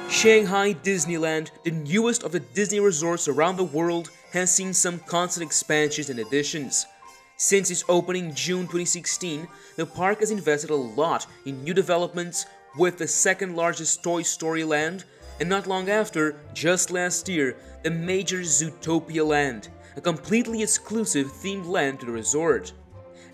Shanghai Disneyland, the newest of the Disney resorts around the world, has seen some constant expansions and additions. Since its opening in June 2016, the park has invested a lot in new developments, with the second largest Toy Story land, and not long after, just last year, the major Zootopia land, a completely exclusive themed land to the resort.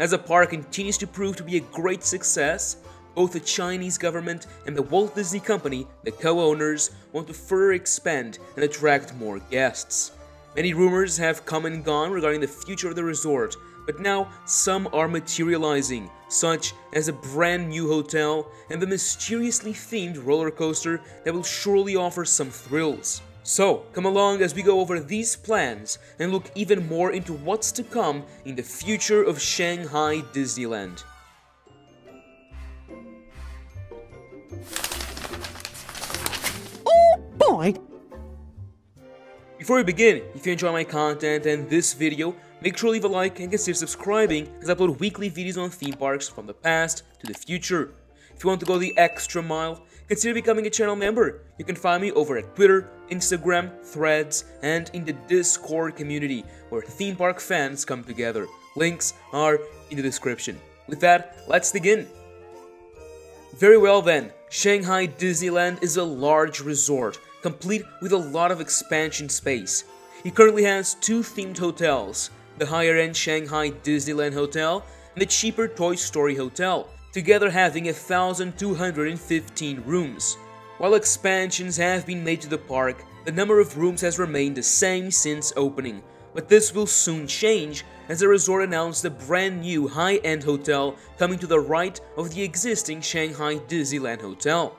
As the park continues to prove to be a great success, both the Chinese government and the Walt Disney Company, the co-owners, want to further expand and attract more guests. Many rumors have come and gone regarding the future of the resort, but now some are materializing, such as a brand new hotel and the mysteriously themed roller coaster that will surely offer some thrills. So, come along as we go over these plans and look even more into what's to come in the future of Shanghai Disneyland. Oh boy! Before we begin, if you enjoy my content and this video, make sure to leave a like and consider subscribing as I upload weekly videos on theme parks from the past to the future. If you want to go the extra mile, consider becoming a channel member. You can find me over at Twitter, Instagram, Threads, and in the Discord community where theme park fans come together. Links are in the description. With that, let's begin. Very well then, Shanghai Disneyland is a large resort, complete with a lot of expansion space. It currently has two themed hotels, the higher-end Shanghai Disneyland Hotel and the cheaper Toy Story Hotel, together having 1,215 rooms. While expansions have been made to the park, the number of rooms has remained the same since opening, but this will soon change as the resort announced a brand new high-end hotel coming to the right of the existing Shanghai Disneyland Hotel.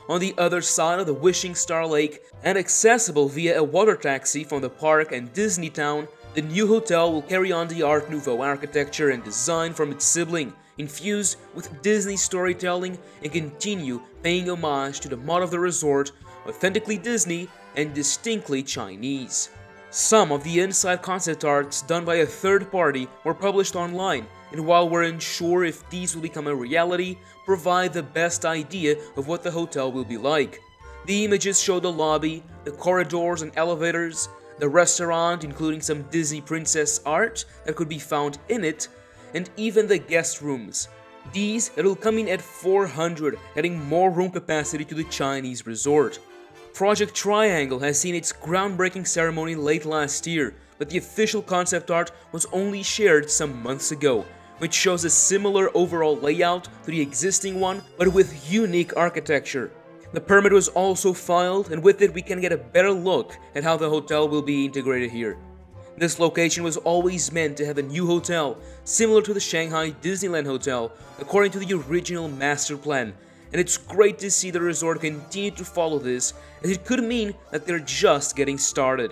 On the other side of the Wishing Star Lake and accessible via a water taxi from the park and Disneytown, the new hotel will carry on the Art Nouveau architecture and design from its sibling, infused with Disney storytelling, and continue paying homage to the motto of the resort, authentically Disney and distinctly Chinese. Some of the inside concept arts done by a third party were published online, and while we're unsure if these will become a reality, provide the best idea of what the hotel will be like. The images show the lobby, the corridors and elevators, the restaurant including some Disney princess art that could be found in it, and even the guest rooms. These will come in at 400, adding more room capacity to the Chinese resort. Project Triangle has seen its groundbreaking ceremony late last year, but the official concept art was only shared some months ago, which shows a similar overall layout to the existing one, but with unique architecture. The permit was also filed, and with it we can get a better look at how the hotel will be integrated here. This location was always meant to have a new hotel, similar to the Shanghai Disneyland Hotel, according to the original master plan, and it's great to see the resort continue to follow this, as it could mean that they're just getting started.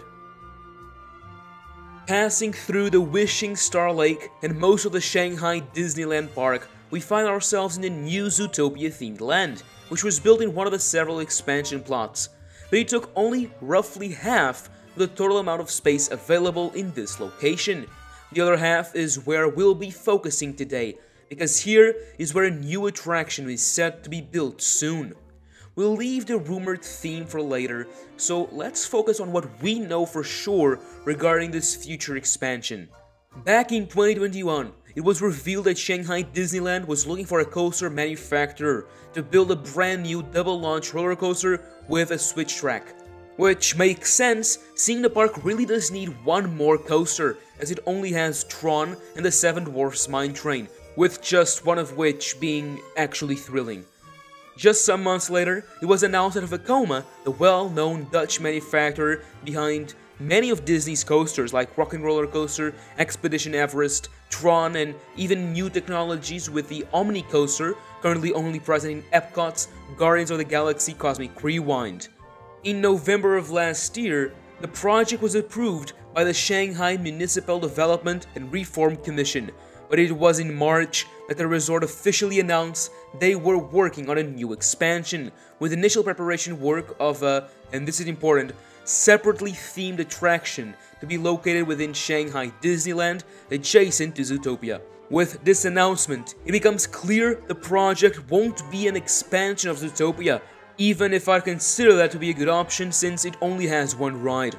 Passing through the Wishing Star Lake and most of the Shanghai Disneyland Park, we find ourselves in the new Zootopia-themed land, which was built in one of the several expansion plots, but it took only roughly half of the total amount of space available in this location. The other half is where we'll be focusing today, because here is where a new attraction is set to be built soon. We'll leave the rumored theme for later, so let's focus on what we know for sure regarding this future expansion. Back in 2021, it was revealed that Shanghai Disneyland was looking for a coaster manufacturer to build a brand new double-launch roller coaster with a switch track. Which makes sense, seeing the park really does need one more coaster, as it only has Tron and the Seven Dwarfs Mine Train, with just one of which being actually thrilling. Just some months later, it was announced that Vekoma, the well-known Dutch manufacturer behind many of Disney's coasters like Rock'n'Roller Coaster, Expedition Everest, Tron, and even new technologies with the Omni Coaster, currently only present in Epcot's Guardians of the Galaxy Cosmic Rewind. In November of last year, the project was approved by the Shanghai Municipal Development and Reform Commission, but it was in March that the resort officially announced they were working on a new expansion, with initial preparation work of a, and this is important, separately themed attraction to be located within Shanghai Disneyland, adjacent to Zootopia. With this announcement, it becomes clear the project won't be an expansion of Zootopia, even if I consider that to be a good option since it only has one ride.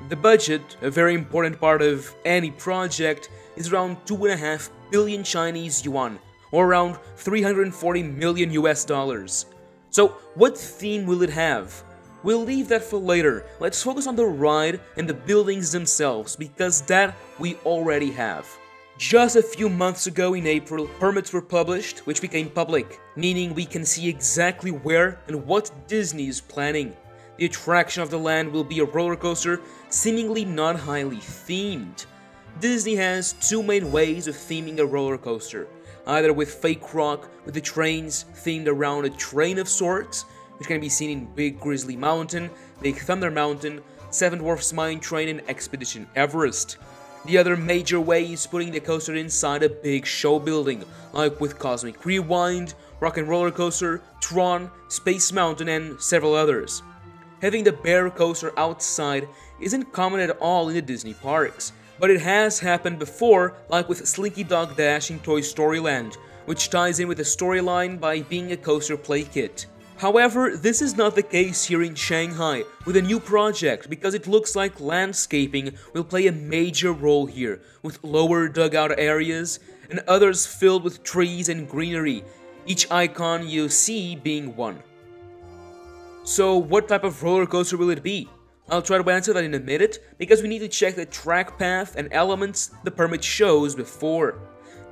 The budget, a very important part of any project, is around 2.5 billion Chinese yuan, or around 340 million US dollars. So what theme will it have? We'll leave that for later. Let's focus on the ride and the buildings themselves, because that we already have. Just a few months ago in April, permits were published, which became public, meaning we can see exactly where and what Disney is planning. The attraction of the land will be a roller coaster, seemingly not highly themed. Disney has two main ways of theming a roller coaster, either with fake rock, with the trains themed around a train of sorts, which can be seen in Big Grizzly Mountain, Big Thunder Mountain, Seven Dwarfs Mine Train, and Expedition Everest. The other major way is putting the coaster inside a big show building, like with Cosmic Rewind, Rock and Roller Coaster, Tron, Space Mountain, and several others. Having the bear coaster outside isn't common at all in the Disney parks, but it has happened before, like with Slinky Dog Dash in Toy Story Land, which ties in with the storyline by being a coaster play kit. However, this is not the case here in Shanghai with a new project, because it looks like landscaping will play a major role here, with lower dugout areas and others filled with trees and greenery, each icon you see being one. So what type of roller coaster will it be? I'll try to answer that in a minute, because we need to check the track path and elements the permit shows before.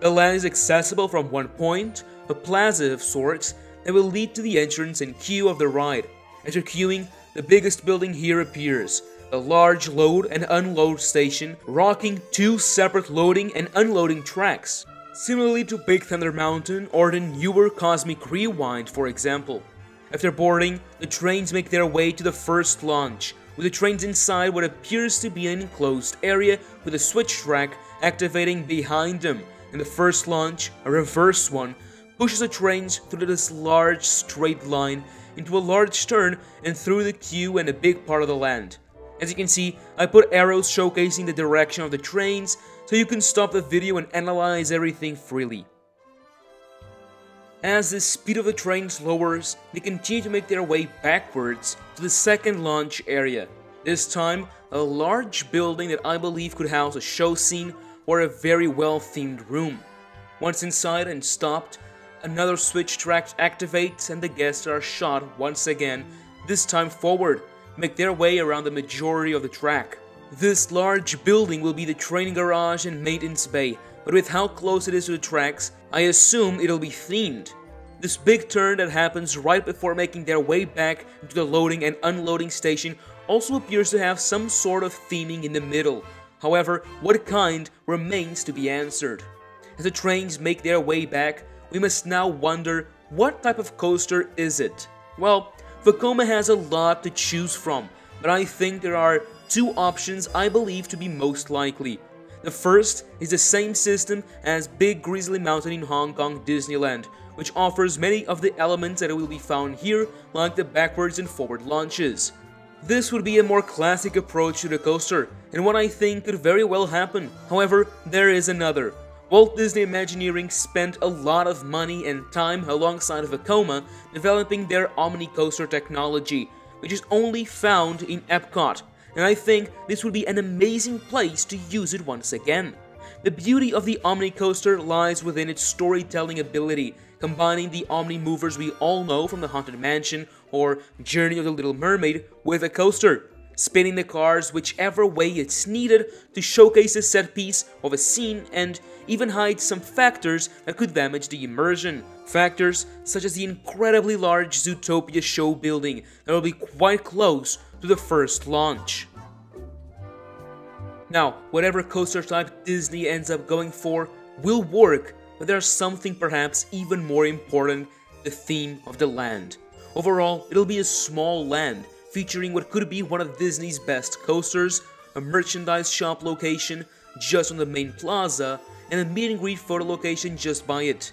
The land is accessible from one point, a plaza of sorts, that will lead to the entrance and queue of the ride. After queuing, the biggest building here appears, a large load and unload station rocking two separate loading and unloading tracks, similarly to Big Thunder Mountain or the newer Cosmic Rewind, for example. After boarding, the trains make their way to the first launch, with the trains inside what appears to be an enclosed area with a switch track activating behind them, and the first launch, a reverse one, pushes the trains through this large straight line into a large turn and through the queue and a big part of the land. As you can see, I put arrows showcasing the direction of the trains so you can stop the video and analyze everything freely. As the speed of the trains lowers, they continue to make their way backwards to the second launch area. This time, a large building that I believe could house a show scene or a very well-themed room. Once inside and stopped, another switch track activates and the guests are shot once again, this time forward, make their way around the majority of the track. This large building will be the training garage and maintenance bay, but with how close it is to the tracks, I assume it'll be themed. This big turn that happens right before making their way back into the loading and unloading station also appears to have some sort of theming in the middle. However, what kind remains to be answered. As the trains make their way back, we must now wonder, what type of coaster is it? Well, Vekoma has a lot to choose from, but I think there are two options I believe to be most likely. The first is the same system as Big Grizzly Mountain in Hong Kong Disneyland, which offers many of the elements that will be found here, like the backwards and forward launches. This would be a more classic approach to the coaster, and one I think could very well happen. However, there is another. Walt Disney Imagineering spent a lot of money and time alongside Vekoma developing their Omni Coaster technology, which is only found in Epcot, and I think this would be an amazing place to use it once again. The beauty of the Omni Coaster lies within its storytelling ability, combining the Omni movers we all know from the Haunted Mansion or Journey of the Little Mermaid with a coaster, spinning the cars whichever way it's needed to showcase a set piece of a scene and even hide some factors that could damage the immersion. Factors such as the incredibly large Zootopia show building that will be quite close to the first launch. Now, whatever coaster type Disney ends up going for will work, but there's something perhaps even more important, the theme of the land. Overall, it'll be a small land, featuring what could be one of Disney's best coasters, a merchandise shop location just on the main plaza, and a meet and greet photo location just by it.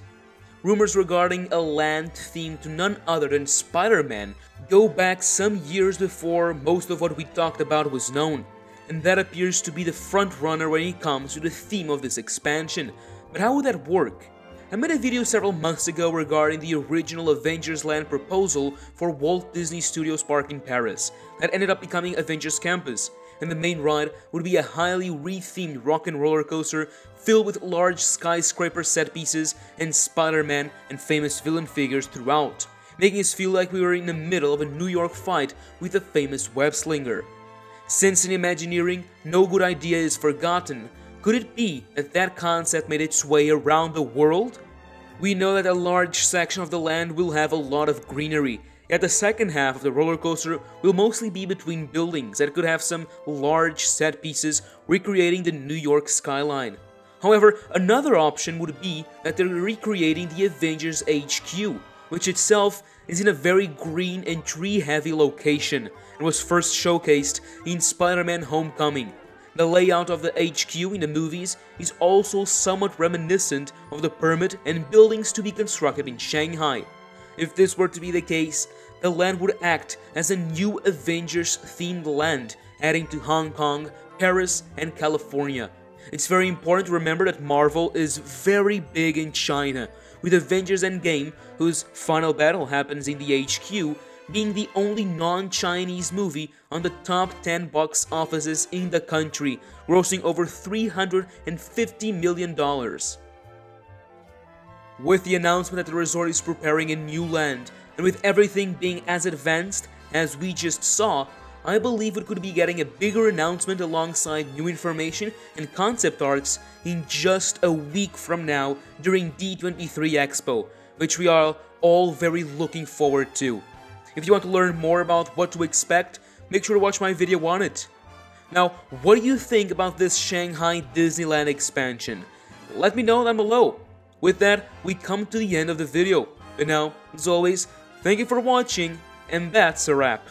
Rumors regarding a land theme to none other than Spider-Man go back some years before most of what we talked about was known, and that appears to be the front runner when it comes to the theme of this expansion. But how would that work? I made a video several months ago regarding the original Avengers Land proposal for Walt Disney Studios Park in Paris that ended up becoming Avengers Campus, and the main ride would be a highly re-themed rock and roller coaster filled with large skyscraper set pieces and Spider-Man and famous villain figures throughout, making us feel like we were in the middle of a New York fight with a famous web-slinger. Since in Imagineering, no good idea is forgotten, could it be that that concept made its way around the world? We know that a large section of the land will have a lot of greenery, yet the second half of the roller coaster will mostly be between buildings that could have some large set pieces recreating the New York skyline. However, another option would be that they're recreating the Avengers HQ, which itself is in a very green and tree-heavy location and was first showcased in Spider-Man Homecoming. The layout of the HQ in the movies is also somewhat reminiscent of the permit and buildings to be constructed in Shanghai. If this were to be the case, the land would act as a new Avengers-themed land, adding to Hong Kong, Paris, and California. It's very important to remember that Marvel is very big in China, with Avengers Endgame, whose final battle happens in the HQ, being the only non-Chinese movie on the top 10 box offices in the country, grossing over $350 million. With the announcement that the resort is preparing a new land, and with everything being as advanced as we just saw, I believe we could be getting a bigger announcement alongside new information and concept arts in just a week from now during D23 Expo, which we are all very looking forward to. If you want to learn more about what to expect, make sure to watch my video on it. Now, what do you think about this Shanghai Disneyland expansion? Let me know down below. With that, we come to the end of the video. And now, as always, thank you for watching, and that's a wrap.